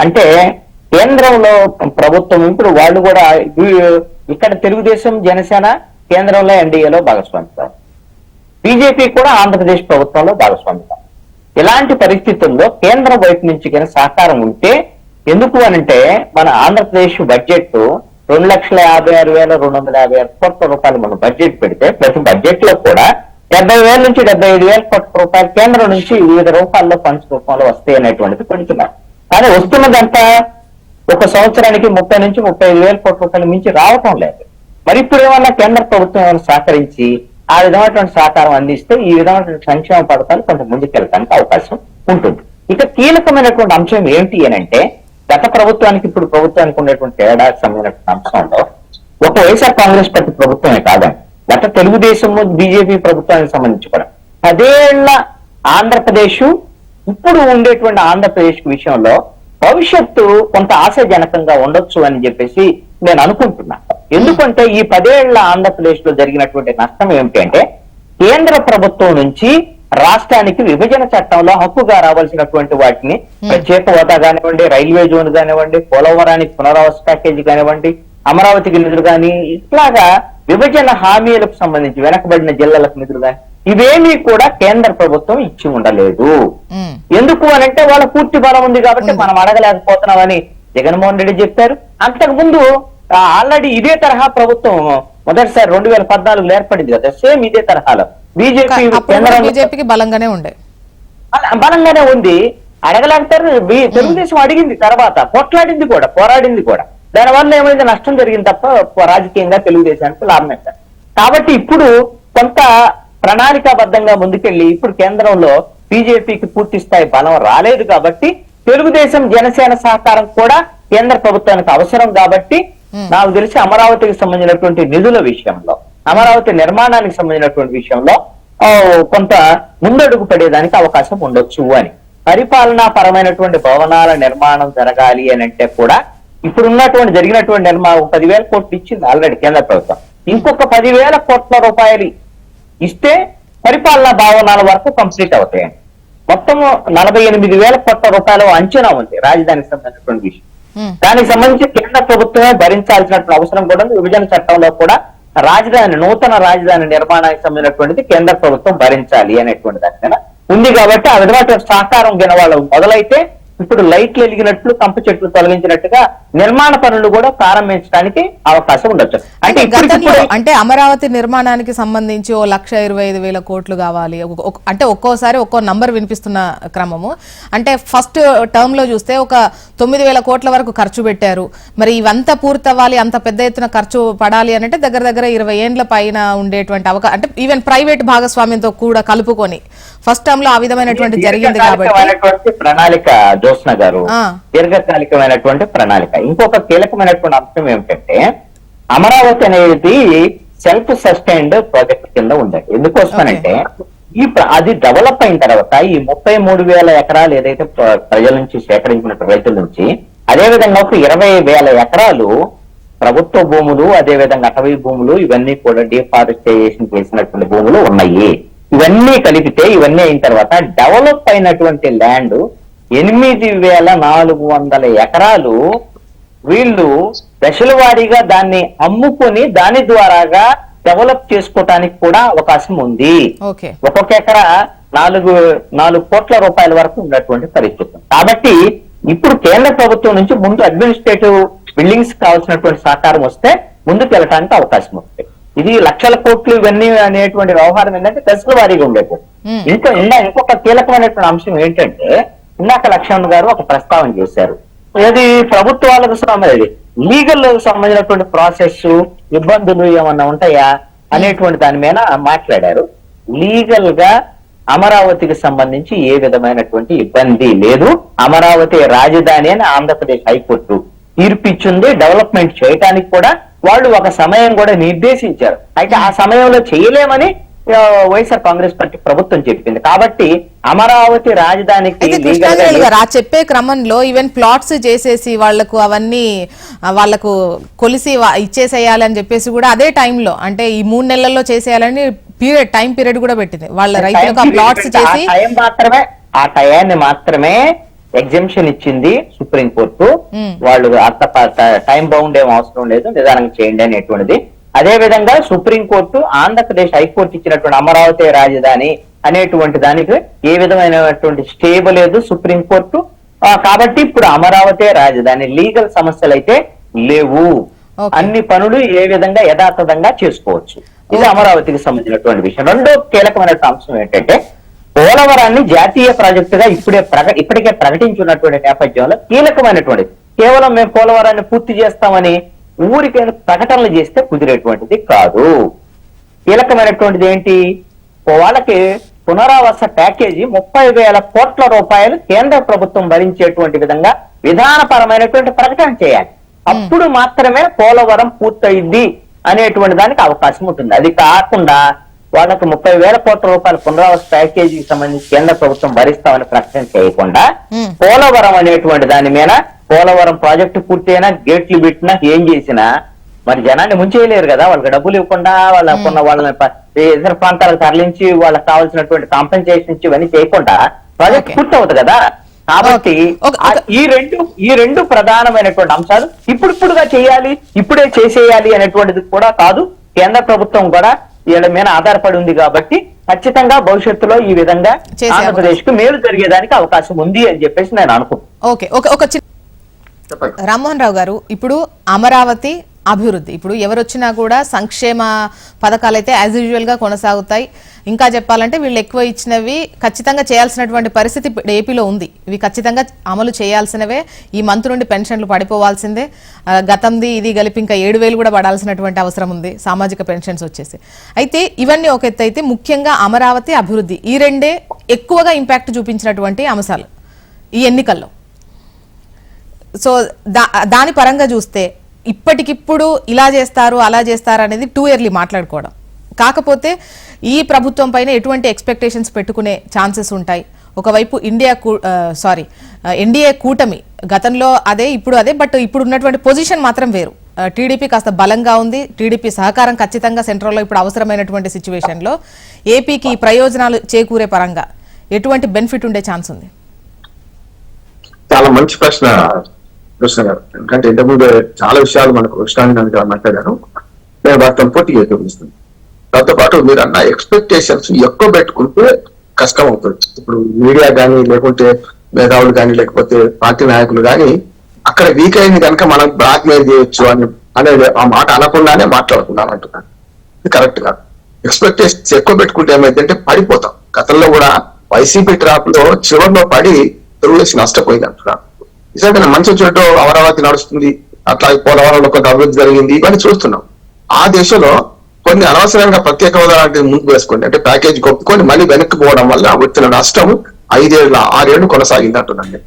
అంటే కేంద్రంలో ప్రభుత్వం ఇప్పుడు వాళ్ళు కూడా ఇక్కడ తెలుగుదేశం జనసేన కేంద్రంలో ఎన్డీఏలో భాగస్వామిస్తారు, బీజేపీ కూడా ఆంధ్రప్రదేశ్ ప్రభుత్వంలో భాగస్వామిస్తారు. ఇలాంటి పరిస్థితుల్లో కేంద్రం వైపు నుంచి కనుక సహకారం ఉంటే, ఎందుకు అనంటే మన ఆంధ్రప్రదేశ్ బడ్జెట్ 2,56,256 కోట్ల రూపాయలు మనం బడ్జెట్ పెడితే ప్రతి బడ్జెట్ లో కూడా 70,000 నుంచి 75,000 కోట్ల రూపాయలు కేంద్రం నుంచి వివిధ రూపాల్లో ఫండ్స్ రూపంలో వస్తాయి అనేటువంటిది పెడుతున్నారు. కానీ వస్తున్నదంతా ఒక సంవత్సరానికి 30 నుంచి 35,000 కోట్ల రూపాయలు మించి రావటం లేదు. మరి ఇప్పుడు ఏమన్నా కేంద్ర ప్రభుత్వం ఏమైనా సహకరించి ఆ విధమైనటువంటి సహకారం అందిస్తే ఈ విధమైనటువంటి సంక్షేమ పథకాలు కొంత ముందుకెళ్ళడానికి అవకాశం ఉంటుంది. ఇక కీలకమైనటువంటి అంశం ఏంటి అని అంటే గత ప్రభుత్వానికి ఇప్పుడు ప్రభుత్వానికి ఉన్నటువంటి తేడాకి సంబంధించిన అంశంలో ఒక వైఎస్ఆర్ కాంగ్రెస్ పార్టీ ప్రభుత్వమే కాదండి, గత తెలుగుదేశం బీజేపీ ప్రభుత్వానికి సంబంధించి కూడా 10 ఏళ్ల ఆంధ్రప్రదేశ్ ఇప్పుడు ఉండేటువంటి ఆంధ్రప్రదేశ్ విషయంలో భవిష్యత్తు కొంత ఆశాజనకంగా ఉండొచ్చు అని చెప్పేసి నేను అనుకుంటున్నా. ఎందుకంటే ఈ 10 ఏళ్ల ఆంధ్రప్రదేశ్ లో జరిగినటువంటి నష్టం ఏమిటి అంటే కేంద్ర ప్రభుత్వం నుంచి రాష్ట్రానికి విభజన చట్టంలో హక్కుగా రావాల్సినటువంటి వాటిని ప్రత్యేక హోదా కానివ్వండి, రైల్వే జోన్ కానివ్వండి, పోలవరానికి పునరావాస ప్యాకేజీ కానివ్వండి, అమరావతికి నిధులు కానీ, ఇట్లాగా విభజన హామీలకు సంబంధించి వెనకబడిన జిల్లాలకు నిధులు కానీ ఇవేమీ కూడా కేంద్ర ప్రభుత్వం ఇచ్చి ఉండలేదు. ఎందుకు అనంటే వాళ్ళ పూర్తి బలం ఉంది కాబట్టి మనం అడగలేకపోతున్నామని జగన్మోహన్ రెడ్డి చెప్పారు. అంతకు ముందు ఆల్రెడీ ఇదే తరహా ప్రభుత్వం మొదటిసారి 2014 ఏర్పడింది కదా, సేమ్ ఇదే తరహాలో బీజేపీకి బలంగానే ఉంది. అడగలేకపోతారు. తెలుగుదేశం అడిగింది, తర్వాత కొట్లాడింది కూడా, పోరాడింది కూడా. దానివల్ల ఏమైంది, నష్టం జరిగింది తప్ప రాజకీయంగా తెలుగుదేశానికి లాభం పెట్టారు. కాబట్టి ఇప్పుడు కొంత ప్రణాళికాబద్ధంగా ముందుకెళ్లి ఇప్పుడు కేంద్రంలో బీజేపీకి పూర్తి స్థాయి బలం రాలేదు కాబట్టి తెలుగుదేశం జనసేన సహకారం కూడా కేంద్ర ప్రభుత్వానికి అవసరం. కాబట్టి నాకు తెలిసి అమరావతికి సంబంధించినటువంటి నిధుల విషయంలో, అమరావతి నిర్మాణానికి సంబంధించినటువంటి విషయంలో కొంత ముందడుగు పడేదానికి అవకాశం ఉండొచ్చు అని. పరిపాలనా పరమైనటువంటి భవనాల నిర్మాణం జరగాలి అని అంటే కూడా ఇప్పుడున్నటువంటి జరిగినటువంటి నిర్మాణం 10,000 కోట్లు ఇచ్చింది ఆల్రెడీ కేంద్ర ప్రభుత్వం. ఇంకొక 10,000 కోట్ల రూపాయలు ఇస్తే పరిపాలనా భవనాల వరకు కంప్లీట్ అవుతాయండి. మొత్తం 48,000 కోట్ల రూపాయలు అంచనా ఉంది రాజధానికి సంబంధించినటువంటి విషయం. దానికి సంబంధించి కేంద్ర ప్రభుత్వమే భరించాల్సినటువంటి అవసరం కూడా ఉంది. విభజన చట్టంలో కూడా నూతన రాజధాని నిర్మాణానికి సంబంధించినటువంటిది కేంద్ర ప్రభుత్వం భరించాలి అనేటువంటి దాని మీద ఉంది. కాబట్టి ఆ విధమైన సహకారం వాళ్ళు మొదలైతే ఇప్పుడు లైట్లు వెలిగినట్లు కంప చెట్లు తొలగించినట్టుగా నిర్మాణ పనులు కూడా ప్రారంభించడానికి అవకాశం ఉండొచ్చు. అంటే అమరావతి నిర్మాణానికి సంబంధించి 1,25,000 కోట్లు కావాలి అంటే ఒక్కోసారి ఒక్కో నంబర్ వినిపిస్తున్న క్రమము. అంటే ఫస్ట్ టర్మ్ లో చూస్తే ఒక 9,000 కోట్ల వరకు ఖర్చు పెట్టారు. మరి ఇవంతా పూర్తవ్వాలి, అంత పెద్ద ఎత్తున ఖర్చు పడాలి అని అంటే దగ్గర 20 ఏండ్ల పైన ఉండేటువంటి అవకాశం, అంటే ఈవెన్ ప్రైవేట్ భాగస్వామ్యంతో కూడా కలుపుకొని ఫస్ట్ టర్మ్ లో ఆ విధమైనటువంటి జరిగింది. కాబట్టి ప్రణాళిక జోత్స్న గారు, దీర్ఘకాలికమైనటువంటి ప్రణాళిక. ఇంకొక కీలకమైనటువంటి అంశం ఏమిటంటే అమరావతి అనేది సెల్ఫ్ సస్టైన్డ్ ప్రాజెక్ట్ కింద ఉండదు. ఎందుకోసమనంటే అది డెవలప్ అయిన తర్వాత ఈ 33,000 ఎకరాలు ఏదైతే ప్రజల నుంచి సేకరించిన రైతుల నుంచి, అదేవిధంగా ఒక 20,000 ఎకరాలు ప్రభుత్వ భూములు, అదే విధంగా అటవీ భూములు, ఇవన్నీ కూడా డిఫారెస్టేషన్ చేసినటువంటి భూములు ఉన్నాయి. ఇవన్నీ కలిపితే ఇవన్నీ అయిన తర్వాత డెవలప్ అయినటువంటి ల్యాండ్ 8,400 ఎకరాలు వీళ్ళు దశల వారీగా దాన్ని అమ్ముకొని దాని ద్వారాగా డెవలప్ చేసుకోవటానికి కూడా అవకాశం ఉంది. ఓకే. ఒక్కొక్క ఎకరా 4 కోట్ల రూపాయల వరకు ఉన్నటువంటి పరిస్థితి. కాబట్టి ఇప్పుడు కేంద్ర ప్రభుత్వం నుంచి ముందు అడ్మినిస్ట్రేటివ్ బిల్డింగ్స్ కావాల్సినటువంటి సహకారం వస్తే ముందుకు వెళ్ళడానికి అవకాశం వస్తుంది. ఇది లక్షల కోట్లు ఇవన్నీ అనేటువంటి వ్యవహారం ఏంటంటే దశల వారీగా ఉండేది. ఇంకొక కీలకమైనటువంటి అంశం ఏంటంటే, ఇందాక లక్ష్మణ్ గారు ఒక ప్రస్తావన చేశారు. ఇది ప్రభుత్వాలకు లీగల్ సంబంధించినటువంటి ప్రాసెస్ ఇబ్బందులు ఏమన్నా ఉంటాయా అనేటువంటి దాని మీద మాట్లాడారు. లీగల్ గా అమరావతికి సంబంధించి ఏ విధమైనటువంటి ఇబ్బంది లేదు. అమరావతి రాజధాని అని ఆంధ్రప్రదేశ్ హైకోర్టు తీర్పిచ్చింది. డెవలప్మెంట్ చేయడానికి కూడా వాళ్ళు ఒక సమయం కూడా నిర్దేశించారు. అయితే ఆ సమయంలో చేయలేమని వైఎస్ఆర్ కాంగ్రెస్ పార్టీ ప్రభుత్వం చెప్పింది. కాబట్టి అమరావతి రాజధానికి చెప్పే క్రమంలో ఈవెన్ ప్లాట్స్ చేసేసి వాళ్లకు అవన్నీ వాళ్లకు కొలిసి ఇచ్చేసేయాలని చెప్పేసి కూడా అదే టైంలో, అంటే ఈ 3 నెలల్లో చేసేయాలని టైం పీరియడ్ కూడా పెట్టింది. వాళ్ళ రైతులకు ఆ ప్లాట్స్ చేసి ఆ టయాన్ని మాత్రమే ఎగ్జంప్షన్ ఇచ్చింది సుప్రీంకోర్టు. వాళ్ళు అంత టైం బౌండ్ ఏం అవసరం లేదు, నిదానంగా చేయండి అనేటువంటిది. అదే విధంగా సుప్రీంకోర్టు ఆంధ్రప్రదేశ్ హైకోర్టు ఇచ్చినటువంటి అమరావతి రాజధాని అనేటువంటి దానికి ఏ విధమైనటువంటి స్టేబుల్ లేదు సుప్రీంకోర్టు. కాబట్టి ఇప్పుడు అమరావతి రాజధాని లీగల్ సమస్యలు అయితే లేవు. అన్ని పనులు ఏ విధంగా యథాతథంగా చేసుకోవచ్చు. ఇది అమరావతికి సంబంధించినటువంటి విషయం. రెండో కీలకమైన అంశం ఏంటంటే, పోలవరాన్ని జాతీయ ప్రాజెక్టుగా ఇప్పటికే ప్రకటించున్నటువంటి నేపథ్యంలో కీలకమైనటువంటి, కేవలం మేము పోలవరాన్ని పూర్తి చేస్తామని ఊరికైనా ప్రకటనలు చేస్తే కుదిరేటువంటిది కాదు. కీలకమైనటువంటిది ఏంటి, వాళ్ళకి పునరావాస ప్యాకేజీ 30,000 కోట్ల రూపాయలు కేంద్ర ప్రభుత్వం భరించేటువంటి విధంగా విధానపరమైనటువంటి ప్రకటన చేయాలి. అప్పుడు మాత్రమే పోలవరం పూర్తయింది అనేటువంటి దానికి అవకాశం ఉంటుంది. అది కాకుండా వాళ్ళకి 30,000 కోట్ల రూపాయల పునరావాస ప్యాకేజీకి సంబంధించి కేంద్ర ప్రభుత్వం భరిస్తామని ప్రకటన చేయకుండా పోలవరం అనేటువంటి దాని మీద పోలవరం ప్రాజెక్టు పూర్తి అయినా గేట్లు పెట్టినా ఏం చేసినా మరి జనాన్ని ముంచేయలేరు కదా. వాళ్ళకి డబ్బులు ఇవ్వకుండా వాళ్ళని ఇతర ప్రాంతాలకు తరలించి వాళ్ళకి కావాల్సినటువంటి కాంపెన్సేషన్ ఇచ్చి ఇవన్నీ చేయకుండా ప్రాజెక్ట్ పూర్తి అవుతుంది కదా. కాబట్టి ఈ రెండు ప్రధానమైనటువంటి అంశాలు ఇప్పుడుగా చేయాలి, ఇప్పుడే చేసేయాలి అనేటువంటిది కూడా కాదు. కేంద్ర ప్రభుత్వం కూడా వీళ్ళ మీద ఆధారపడి ఉంది కాబట్టి ఖచ్చితంగా భవిష్యత్తులో ఈ విధంగా ఆంధ్రప్రదేశ్ కు మేలు జరిగేదానికి అవకాశం ఉంది అని చెప్పేసి నేను అనుకుంటున్నాను. రామ్మోహన్ రావు గారు, ఇప్పుడు అమరావతి అభివృద్ధి, ఇప్పుడు ఎవరు వచ్చినా కూడా సంక్షేమ పథకాలు అయితే యాజ్ యూజువల్ గా కొనసాగుతాయి. ఇంకా చెప్పాలంటే వీళ్ళు ఎక్కువ ఇచ్చినవి ఖచ్చితంగా చేయాల్సినటువంటి పరిస్థితి ఏపీలో ఉంది. ఇవి ఖచ్చితంగా అమలు చేయాల్సినవే. ఈ మంత్ నుండి పెన్షన్లు పడిపోవాల్సిందే. గతంది ఇది కలిపి ఇంకా 7,000 కూడా పడాల్సినటువంటి అవసరం ఉంది, సామాజిక పెన్షన్స్ వచ్చేసి. అయితే ఇవన్నీ ఒక ఎత్తు అయితే, ముఖ్యంగా అమరావతి అభివృద్ధి, ఈ రెండే ఎక్కువగా ఇంపాక్ట్ చూపించినటువంటి అంశాలు ఈ ఎన్నికల్లో. సో దాని పరంగా చూస్తే ఇప్పటికిప్పుడు ఇలా చేస్తారు అలా చేస్తారు అనేది టూ ఇయర్లీ మాట్లాడుకోవడం. కాకపోతే ఈ ప్రభుత్వం పైన ఎటువంటి ఎక్స్పెక్టేషన్స్ పెట్టుకునే ఛాన్సెస్ ఉంటాయి? ఒకవైపు ఎన్డీఏ కూటమి గతంలో అదే ఇప్పుడు అదే, బట్ ఇప్పుడు ఉన్నటువంటి పొజిషన్ మాత్రం వేరు. టీడీపీ కాస్త బలంగా ఉంది. టీడీపీ సహకారం ఖచ్చితంగా సెంట్రల్లో ఇప్పుడు అవసరమైనటువంటి సిచ్యువేషన్లో ఏపీకి ప్రయోజనాలు చేకూరే పరంగా ఎటువంటి బెనిఫిట్ ఉండే ఛాన్స్ ఉంది? చాలా మంచి ప్రశ్న కృష్ణ గారు. ఎందుకంటే ఇంతకుముందు చాలా విషయాలు మనకు కృష్ణాంజలి మాట్లాడారు. నేను వాటిని పూర్తిగా చూపిస్తుంది. దాంతో పాటు మీరు అన్న ఎక్స్పెక్టేషన్స్ ఎక్కువ పెట్టుకుంటే కష్టం అవుతుంది. ఇప్పుడు మీడియా కానీ, లేకుంటే మేధావులు కానీ, లేకపోతే పార్టీ నాయకులు కానీ అక్కడ వీక్ అయింది కనుక మనం బ్లాక్ మెయిల్ చేయొచ్చు అనేది ఆ మాట అనకుండానే మాట్లాడుతున్నాను అంటున్నాను. ఇది కరెక్ట్ కాదు. ఎక్స్పెక్టేషన్స్ ఎక్కువ పెట్టుకుంటే ఏమైందంటే పడిపోతాం. గతంలో కూడా వైసీపీ ట్రాప్ లో చివరిలో పడి తెలుగుదేశం నష్టపోయింది అంటున్నాను. నిజంగా మంచి చెట్టు అమరావతి నడుస్తుంది, అట్లా పోలవరంలో కొంత అభివృద్ధి జరిగింది, ఇవన్నీ చూస్తున్నాం. ఆ దేశంలో కొన్ని అనవసరంగా ప్రత్యేక హోదా లాంటివి ముందుకు వేసుకోండి అంటే ప్యాకేజీ కొప్పుకొని మళ్ళీ వెనక్కి పోవడం వల్ల వచ్చిన నష్టం 5-6 ఏళ్ళు కొనసాగింది అంటున్నాను.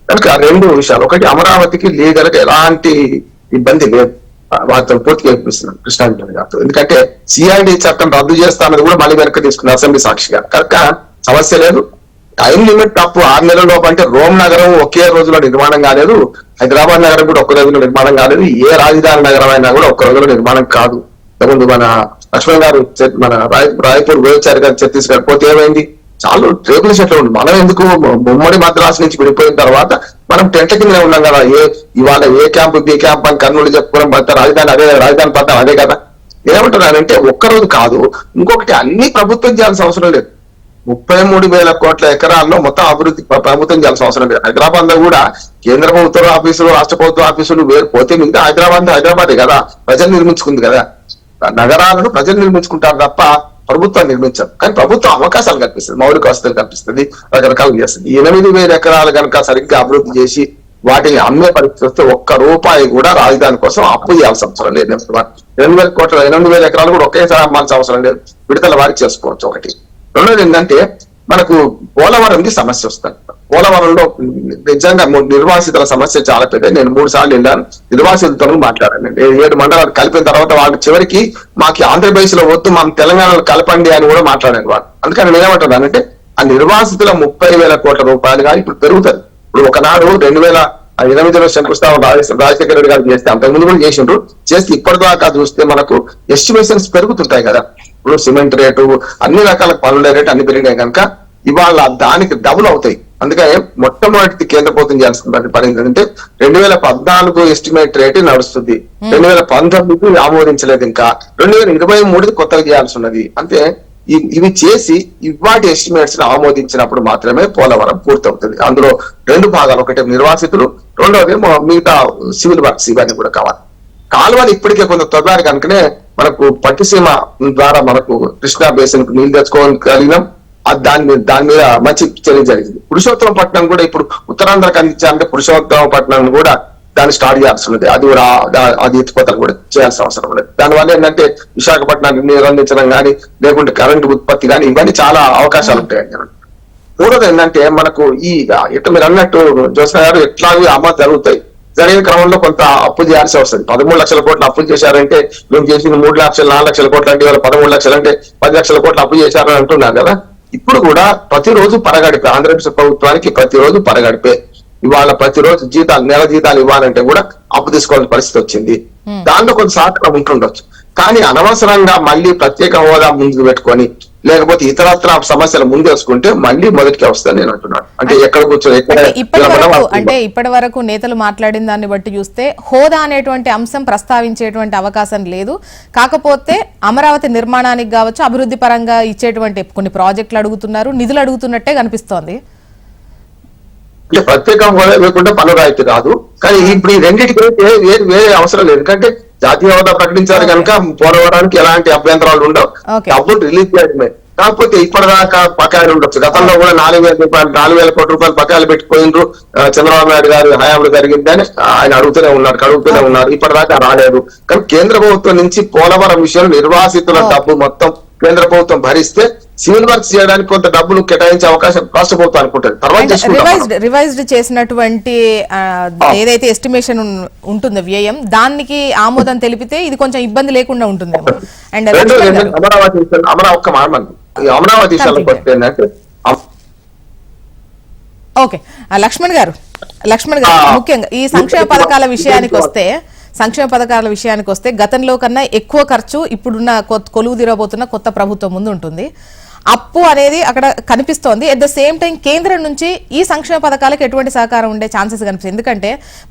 కనుక 2 విషయాలు, ఒకటి అమరావతికి లీగల్ గా ఎలాంటి ఇబ్బంది లేదు, వాటిని పూర్తిగా ఇప్పిస్తున్నాను కృష్ణాంజలి గారు. ఎందుకంటే సిఐడి చట్టం రద్దు చేస్తానది కూడా మళ్ళీ వెనక్కి తీసుకున్న అసెంబ్లీ సాక్షిగా. కనుక సమస్య లేదు. టైం లిమిట్ తప్పు 6 నెలల లోపు అంటే రోమ్ నగరం ఒకే రోజులో నిర్మాణం కాలేదు. హైదరాబాద్ నగరం కూడా ఒక్క రోజులో నిర్మాణం కాలేదు, ఏ రాజధాని నగరం అయినా కూడా ఒక్క రోజులో నిర్మాణం కాదు. ముందు మన లక్ష్మణ్ గారు మన రాయపూర్ వేచారు గారు ఛత్తీస్గఢ్ పోతే ఏమైంది, చాలా రేకుల చెట్లు ఉంది. మనం ఎందుకు ముమ్మడి మద్రాసు నుంచి విడిపోయిన తర్వాత మనం టెంట్ల కింద ఉన్నాం కదా, ఇవాళ ఏ క్యాంపు బి క్యాంప్ అని కర్నూలు చెప్పుకోవడం పడతా, రాజధాని అదే, రాజధాని పడతాం అదే కదా. ఏమంటున్నానంటే ఒక్కరోజు కాదు, ఇంకొకటి అన్ని ప్రభుత్వం చేయాల్సిన అవసరం లేదు. 33,000 కోట్ల ఎకరాల్లో మొత్తం అభివృద్ధి ప్రభుత్వం చేయాల్సిన అవసరం లేదు. హైదరాబాద్ లో కూడా కేంద్ర ప్రభుత్వ ఆఫీసులు, రాష్ట్ర ప్రభుత్వ ఆఫీసులు వేరు పోతే మిగతా హైదరాబాదే కదా, ప్రజలు నిర్మించుకుంది కదా. నగరాలను ప్రజలు నిర్మించుకుంటారు తప్ప ప్రభుత్వం నిర్మించారు. కానీ ప్రభుత్వం అవకాశాలు కల్పిస్తుంది, మౌలిక వసతులు కల్పిస్తుంది, రకరకాలు చేస్తుంది. 8,000 ఎకరాలు కనుక సరిగ్గా అభివృద్ధి చేసి వాటిని అమ్మే పరిస్థితి వస్తే ఒక్క రూపాయి కూడా రాజధాని కోసం అప్పు చేయాల్సిన అవసరం లేదు. 2,000 కోట్ల 8,000 ఎకరాలు కూడా ఒకేసారి అమ్మాల్సిన అవసరం లేదు, విడతల వారికి చేసుకోవచ్చు. ఒకటి. రెండోది ఏంటంటే మనకు పోలవరంకి సమస్య వస్తుంది. పోలవరంలో నిజంగా నిర్వాసితుల సమస్య చాలా పెద్ద. నేను 3 సార్లు వెళ్ళాను, నిర్వాసితులతో మాట్లాడాను. 7 మండలాలు కలిపిన తర్వాత వాళ్ళు చివరికి మాకు ఆంధ్రప్రదేశ్ లో వద్దు, మనం తెలంగాణలో కలపండి అని కూడా మాట్లాడాను వాళ్ళు. అందుకని నేను ఏమంటున్నానంటే ఆ నిర్వాసితుల 30,000 కోట్ల రూపాయలు కానీ ఇప్పుడు పెరుగుతుంది. ఇప్పుడు ఒకనాడు 2008లో శంకుస్థాపన రాజశేఖర రెడ్డి గారు చేస్తే, అంతకుముందు కూడా చేసిండ్రు, చేస్తే ఇప్పటిదాకా చూస్తే మనకు ఎస్టిమేషన్స్ పెరుగుతుంటాయి కదా. ఇప్పుడు సిమెంట్ రేటు, అన్ని రకాల పనుల రేటు అన్ని పెరిగినాయి కనుక ఇవాళ దానికి డబుల్ అవుతాయి. అందుకని మొట్టమొదటి కేంద్ర ప్రభుత్వం చేయాల్సిన పని ఏంటంటే 2014 ఎస్టిమేట్ రేటు నడుస్తుంది, 2019 ఆమోదించలేదు, ఇంకా 2023 కొత్తగా చేయాల్సి ఉన్నది. అంతే. ఇవి చేసి ఇవాటి ఎస్టిమేట్స్ ని ఆమోదించినప్పుడు మాత్రమే పోలవరం పూర్తవుతుంది. అందులో 2 భాగాలు, ఒకటి నిర్వాసితులు, రెండవది మిగతా సివిల్ వర్క్స్, ఇవన్నీ కూడా కావాలి. కాలువలు ఇప్పటికే కొంత తొందరగా కనుకనే మనకు పట్టిసీమ ద్వారా మనకు కృష్ణా బేసిన్ కు నీళ్లు తెచ్చుకోగలిగినాం. దాని మీద మంచి చర్య జరిగింది. పురుషోత్తమపట్నం కూడా ఇప్పుడు ఉత్తరాంధ్రకు అందించాలంటే పురుషోత్తమపట్నం కూడా దాన్ని స్టార్ట్ చేయాల్సి ఉన్నది. అది కూడా అది ఎత్తిపోతలు కూడా చేయాల్సిన అవసరం లేదు. దానివల్ల ఏంటంటే విశాఖపట్నాన్ని నిర్వహించడం కానీ, లేకుంటే కరెంటు ఉత్పత్తి కానీ, ఇవన్నీ చాలా అవకాశాలు ఉంటాయండి. మూడోది ఏంటంటే మనకు ఇట్లా మీరు అన్నట్టు జోస్నా గారు ఎట్లాగే అమలు జరుగుతాయి. జరిగిన క్రమంలో కొంత అప్పు చేయాల్సి వస్తుంది. 13 లక్షల కోట్లు అప్పులు చేశారంటే మేము చేసింది 3 లక్షలు 4 లక్షల కోట్లు అంటే, ఇవాళ 13 లక్షలు అంటే 10 లక్షల కోట్లు అప్పు చేశారని అంటున్నారు కదా. ఇప్పుడు కూడా ప్రతిరోజు పరగడిపే, ఆంధ్రప్రదేశ్ ప్రభుత్వానికి ప్రతిరోజు పరగడిపే. ఇవాళ ప్రతిరోజు నెల జీతాలు ఇవ్వాలంటే కూడా అప్పు తీసుకోవాల్సిన పరిస్థితి వచ్చింది. దాంట్లో కొంత సహకారం ఉంటుండొచ్చు. కానీ అనవసరంగా మళ్ళీ ప్రత్యేక హోదా ముందుకు పెట్టుకొని, లేకపోతే ఇతరత్ర సమస్యలు ముందేసుకుంటే మళ్ళీ మొదటికి వస్తాను నేను అంటున్నాను. అంటే ఎక్కడ కూర్చొని ఇప్పటి వరకు నేతలు మాట్లాడిన దాన్ని బట్టి చూస్తే హోదా అనేటువంటి అంశం ప్రస్తావించేటువంటి అవకాశం లేదు. కాకపోతే అమరావతి నిర్మాణానికి కావచ్చు, అభివృద్ధి పరంగా ఇచ్చేటువంటి కొన్ని ప్రాజెక్టులు అడుగుతున్నారు, నిధులు అడుగుతున్నట్టే కనిపిస్తోంది. అంటే ప్రత్యేక హోదా లేకుండా పనులు అయితే కాదు. కానీ ఇప్పుడు ఈ రెండింటికి వేరే అవసరం లేదు. ఎందుకంటే జాతీయ హోదా ప్రకటించారు కనుక పోలవరానికి ఎలాంటి అభ్యంతరాలు ఉండవు, డబ్బులు రిలీజ్ చేయడమే. కాకపోతే ఇప్పటిదాకా బకాయిలు ఉండొచ్చు. గతంలో కూడా 4,000 కోట్ల రూపాయలు బకాయిలు పెట్టిపోయిండ్రు, చంద్రబాబు నాయుడు గారు హయాంలో జరిగిందని ఆయన అడుగుతూనే ఉన్నారు. ఇప్పటిదాకా రాలేదు. కానీ కేంద్ర ప్రభుత్వం నుంచి పోలవరం విషయంలో నిర్వాసితుల డబ్బు మొత్తం కేంద్ర ప్రభుత్వం భరిస్తే సివిల్ వర్క్స్ చేయడానికి కొంత డబ్బులు కేటాయించే అవకాశం రాష్ట్ర ప్రభుత్వం అనుకుంటుంది. తర్వాత రివైజ్డ్ చేసినటువంటి ఏదైతే ఎస్టిమేషన్ ఉంటుందో వ్యయం, దానికి ఆమోదం తెలిపితే ఇది కొంచెం ఇబ్బంది లేకుండా ఉంటుంది. అండ్ అమరావతి విషయాలకు వస్తే ఏంటంటే ఓకే లక్ష్మణ్ గారు ముఖ్యంగా ఈ సంక్షేమ పథకాల విషయానికి వస్తే గతంలో కన్నా ఎక్కువ ఖర్చు ఇప్పుడున్న కొలువు తీరబోతున్న కొత్త ప్రభుత్వం ముందు ఉంటుంది. అప్పు అనేది అక్కడ కనిపిస్తోంది. ఎట్ ద సేమ్ టైం కేంద్రం నుంచి ఈ సంక్షేమ పథకాలకు ఎటువంటి సహకారం ఉండే ఛాన్సెస్ కనిపిస్తుంది. ఎందుకంటే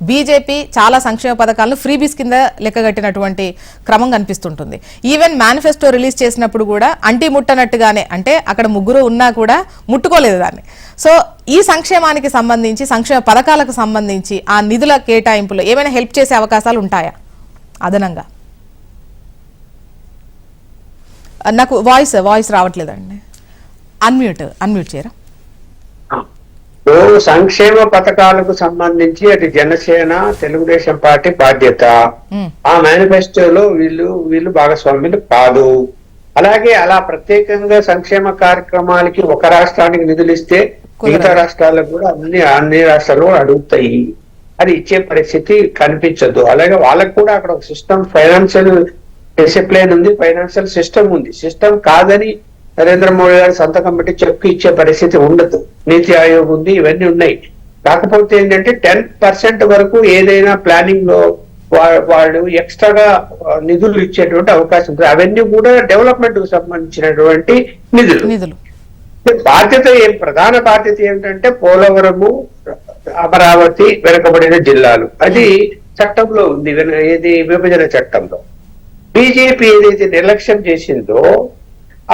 బీజేపీ చాలా సంక్షేమ పథకాలను ఫ్రీబీస్ కింద లెక్కగట్టినటువంటి క్రమం కనిపిస్తుంటుంది. ఈవెన్ మేనిఫెస్టో రిలీజ్ చేసినప్పుడు కూడా అంటి ముట్టనట్టుగానే, అంటే అక్కడ ముగ్గురు ఉన్నా కూడా ముట్టుకోలేదు దాన్ని. సో ఈ సంక్షేమానికి సంబంధించి, సంక్షేమ పథకాలకు సంబంధించి ఆ నిధుల కేటాయింపులో ఏమైనా హెల్ప్ చేసే అవకాశాలు ఉంటాయా అదనంగా? నాకు వాయిస్ రావట్లేదండి. అన్మ్యూట్ చేయరా? సంక్షేమ పథకాలకు సంబంధించి అటు జనసేన, తెలుగుదేశం పార్టీ బాధ్యత. ఆ మేనిఫెస్టోలో వీళ్ళు భాగస్వామ్యులు కాదు. అలాగే అలా ప్రత్యేకంగా సంక్షేమ కార్యక్రమాలకి ఒక రాష్ట్రానికి నిధులు ఇస్తే మిగతా రాష్ట్రాలకు కూడా అన్ని రాష్ట్రాలు కూడా అడుగుతాయి. అది ఇచ్చే పరిస్థితి కనిపించదు. అలాగే వాళ్ళకు కూడా అక్కడ ఒక సిస్టమ్, ఫైనాన్షియల్ డిసిప్లిన్ ఉంది, ఫైనాన్షియల్ సిస్టమ్ ఉంది. సిస్టమ్ కాదని నరేంద్ర మోడీ గారు సంతకం పెట్టి చెక్కు ఇచ్చే పరిస్థితి ఉండదు. నీతి ఆయోగ్ ఉంది, ఇవన్నీ ఉన్నాయి. కాకపోతే ఏంటంటే 10% వరకు ఏదైనా ప్లానింగ్ లో వాళ్ళు ఎక్స్ట్రాగా నిధులు ఇచ్చేటువంటి అవకాశం ఉంటుంది. అవన్నీ కూడా డెవలప్మెంట్ కు సంబంధించినటువంటి నిధులు. ప్రధాన బాధ్యత ఏమిటంటే పోలవరము, అమరావతి, వెనుకబడిన జిల్లాలు. అది చట్టంలో ఉంది, ఏది విభజన చట్టంలో. బీజేపీ ఏదైతే నిర్లక్ష్యం చేసిందో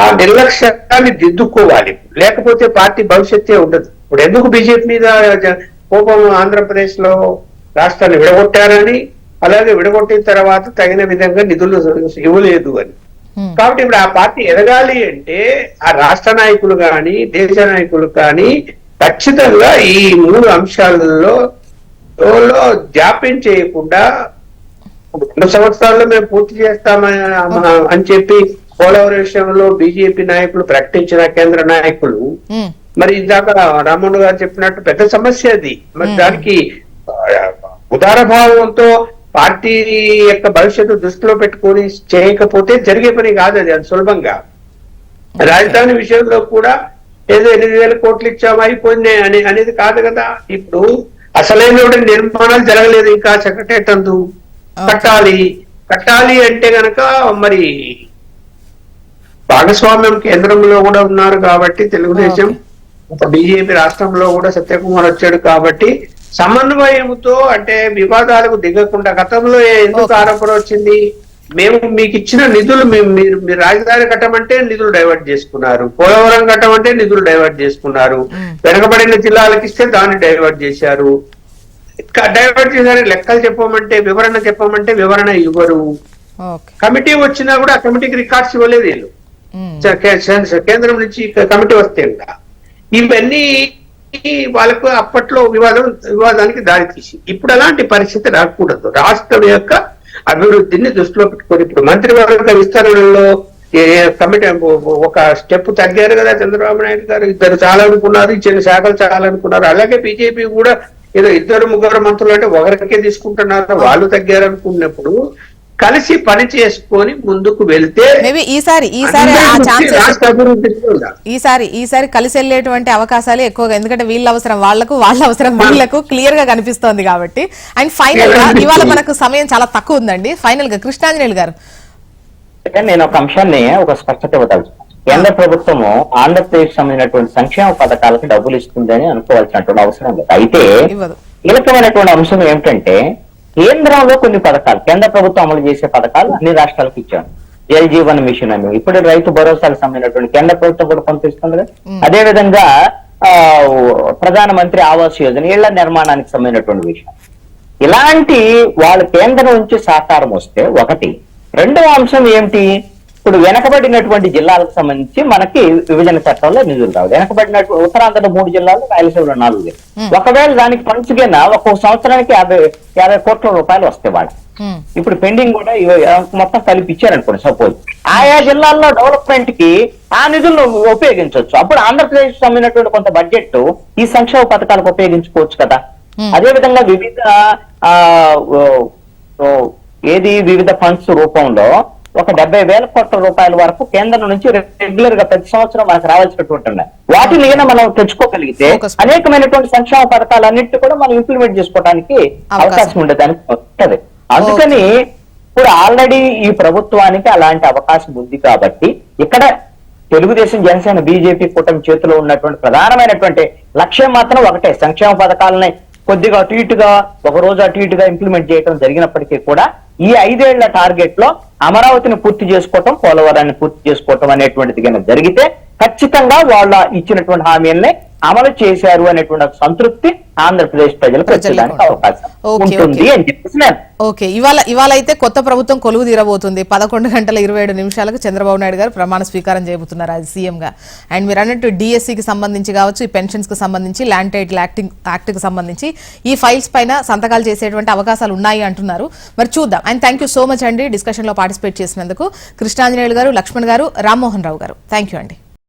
ఆ నిర్లక్ష్యాన్ని దిద్దుకోవాలి, లేకపోతే పార్టీ భవిష్యత్తే ఉండదు. ఇప్పుడు ఎందుకు బీజేపీ మీద కోపం? ఆంధ్రప్రదేశ్ లో రాష్ట్రాన్ని విడగొట్టారని, అలాగే విడగొట్టిన తర్వాత తగిన విధంగా నిధులు ఇవ్వలేదు అని. కాబట్టి ఇప్పుడు ఆ పార్టీ ఎదగాలి అంటే ఆ రాష్ట్ర నాయకులు కానీ దేశ నాయకులు కానీ ఖచ్చితంగా ఈ 3 అంశాలలో జాప్యం చేయకుండా 2 సంవత్సరాల్లో మేము పూర్తి చేస్తామని చెప్పి పోలవరం విషయంలో బీజేపీ నాయకులు ప్రకటించిన కేంద్ర నాయకులు, మరి ఇందాక రామ్మోహన్ గారు చెప్పినట్టు పెద్ద సమస్య అది. మరి దానికి ఉదార భావంతో పార్టీ యొక్క భవిష్యత్తు దృష్టిలో పెట్టుకొని చేయకపోతే జరిగే పని కాదు అది సులభంగా. రాజధాని విషయంలో కూడా ఏదో 8,000 కోట్లు ఇచ్చాము అయిపోయింది అనేది కాదు కదా. ఇప్పుడు అసలైన నిర్మాణాలు జరగలేదు, ఇంకా సెక్రటరేట్ అందు కట్టాలి అంటే గనక మరి భాగస్వామ్యం కేంద్రంలో కూడా ఉన్నారు కాబట్టి తెలుగుదేశం, బీజేపీ రాష్ట్రంలో కూడా సత్యకుమార్ వచ్చాడు కాబట్టి సమన్వయంతో, అంటే వివాదాలకు దిగకుండా. గతంలో ఎందుకు ఆరోపణ వచ్చింది? మేము మీకు ఇచ్చిన నిధులు మీరు రాజధాని కట్టమంటే నిధులు డైవర్ట్ చేసుకున్నారు, పోలవరం కట్టమంటే నిధులు డైవర్ట్ చేసుకున్నారు, వెనకబడిన జిల్లాలకు ఇస్తే దాన్ని డైవర్ట్ చేశారు. డైవర్ట్ చేశారు. లెక్కలు చెప్పమంటే, వివరణ చెప్పమంటే వివరణ ఇవ్వరు. కమిటీ వచ్చినా కూడా ఆ కమిటీకి రికార్డ్స్ ఇవ్వలేదు వీళ్ళు. కేంద్రం నుంచి కమిటీ వస్తే ఇవన్నీ వాళ్ళకు అప్పట్లో వివాదానికి దారితీసి, ఇప్పుడు అలాంటి పరిస్థితి రాకూడదు. రాష్ట్రం యొక్క అభివృద్ధిని దృష్టిలో పెట్టుకొని ఇప్పుడు మంత్రివర్గ విస్తరణలో కమిటీ ఒక స్టెప్ తగ్గారు కదా చంద్రబాబు నాయుడు గారు. 2 చాలనుకున్నారు, ఇచ్చిన శాఖలు చాలనుకున్నారు. అలాగే బీజేపీ కూడా ఏదో 2-3 మంత్రులు అంటే ఒకరికే తీసుకుంటున్నారు, వాళ్ళు తగ్గారు అనుకున్నప్పుడు కలిసి పని చేసుకొని ముందుకు వెళ్తే ఈసారి కలిసి వెళ్ళేటువంటి అవకాశాలు ఎక్కువగా, ఎందుకంటే వీళ్ళ అవసరం వాళ్లకు, వాళ్ళ అవసరం వీళ్లకు క్లియర్ గా కనిపిస్తోంది కాబట్టి. అండ్ ఫైనల్ గా ఇవాళ మనకు సమయం చాలా తక్కువ ఉందండి. ఫైనల్ గా కృష్ణాంజనేయులు గారు, నేను ఒక అంశాన్ని ఒక స్పష్టత ఇవ్వదలుచుకున్నాను. కేంద్ర ప్రభుత్వము ఆంధ్రప్రదేశ్ సంబంధించినటువంటి సంక్షేమ పథకాలకు డబ్బులు ఇస్తుందని అనుకోవాల్సినటువంటి అవసరం లేదు. అయితే కీలకమైనటువంటి అంశం ఏమిటంటే, కేంద్రంలో కొన్ని పథకాలు, కేంద్ర ప్రభుత్వం అమలు చేసే పథకాలు అన్ని రాష్ట్రాలకు ఇచ్చారు. జల్ జీవన్ మిషన్ అని, ఇప్పుడు రైతు భరోసాలకు సంబంధించినటువంటి కేంద్ర ప్రభుత్వం కూడా పంపిస్తుంది కదా. అదే విధంగా ప్రధానమంత్రి ఆవాస్ యోజన, ఇళ్ల నిర్మాణానికి సంబంధించినటువంటి విషయం. ఇలాంటి వాళ్ళ కేంద్రం నుంచి సహకారం వస్తే ఒకటి. రెండవ అంశం ఏమిటి? ఇప్పుడు వెనకబడినటువంటి జిల్లాలకు సంబంధించి మనకి విభజన చట్టంలో నిధులు రావు. వెనకబడినటువంటి ఉత్తరాంధ్రలో 3 జిల్లాలు, రాయలసీమలో 4. ఒకవేళ దానికి పంచుగిన ఒక్కొక్క సంవత్సరానికి 50 కోట్ల రూపాయలు వస్తాయి వాళ్ళ. ఇప్పుడు పెండింగ్ కూడా మొత్తం కలిపి ఇచ్చారనుకోండి సపోజ్. ఆయా జిల్లాల్లో డెవలప్మెంట్ కి ఆ నిధులను ఉపయోగించవచ్చు. అప్పుడు ఆంధ్రప్రదేశ్ సంబంధించినటువంటి కొంత బడ్జెట్ ఈ సంక్షేమ పథకాలకు ఉపయోగించుకోవచ్చు కదా. అదే విధంగా వివిధ ఫండ్స్ రూపంలో ఒక 70,000 కోట్ల రూపాయల వరకు కేంద్రం నుంచి రెగ్యులర్ గా ప్రతి సంవత్సరం మనకు రావాల్సినటువంటి ఉన్నాయి. వాటిని మనం తెచ్చుకోగలిగితే అనేకమైనటువంటి సంక్షేమ పథకాలన్నింటినీ కూడా మనం ఇంప్లిమెంట్ చేసుకోవడానికి అవకాశం ఉండేదానికి వస్తుంది. అందుకని ఇప్పుడు ఆల్రెడీ ఈ ప్రభుత్వానికి అలాంటి అవకాశం ఉంది కాబట్టి ఇక్కడ తెలుగుదేశం, జనసేన, బీజేపీ కూటమి చేతిలో ఉన్నటువంటి ప్రధానమైనటువంటి లక్ష్యం మాత్రం ఒకటే. సంక్షేమ పథకాలని కొద్దిగా అటు ఇటుగా, ఒక రోజు అటు ఇటుగా ఇంప్లిమెంట్ చేయడం జరిగినప్పటికీ కూడా ఈ 5 ఏళ్ల టార్గెట్ లో అమరావతిని పూర్తి చేసుకోవటం, పోలవరాన్ని పూర్తి చేసుకోవటం అనేటువంటిది కనుక జరిగితే ఖచ్చితంగా వాళ్ళ ఇచ్చినటువంటి హామీల్ని అమలు చేశారు అనేటువంటి సంతృప్తి ఆంధ్రప్రదేశ్ ప్రజలకు వచ్చేదానికి అవకాశం ఉంటుంది అని చెప్పేసి. ఓకే, ఇవాళ అయితే కొత్త ప్రభుత్వం కొలువు తీరబోతుంది. 11:27 చంద్రబాబు నాయుడు గారు ప్రమాణ స్వీకారం చేయబోతున్నారు అది సీఎం గా. అండ్ మీరు అన్నట్టు డిఎస్సికి సంబంధించి కావచ్చు, ఈ పెన్షన్స్ కి సంబంధించి, ల్యాండ్ టైటిల్ యాక్ట్ కి సంబంధించి ఈ ఫైల్స్ పైన సంతకాలు చేసేటువంటి అవకాశాలు ఉన్నాయి అంటున్నారు. మరి చూద్దాం. And thank you so much అండి డిస్కషన్ లో పార్టిసిపేట్ చేసినందుకు. కృష్ణాంజనేయులు గారు, లక్ష్మణ్ గారు, రామ్మోహన్ రావు గారు, థ్యాంక్ యూ అండి.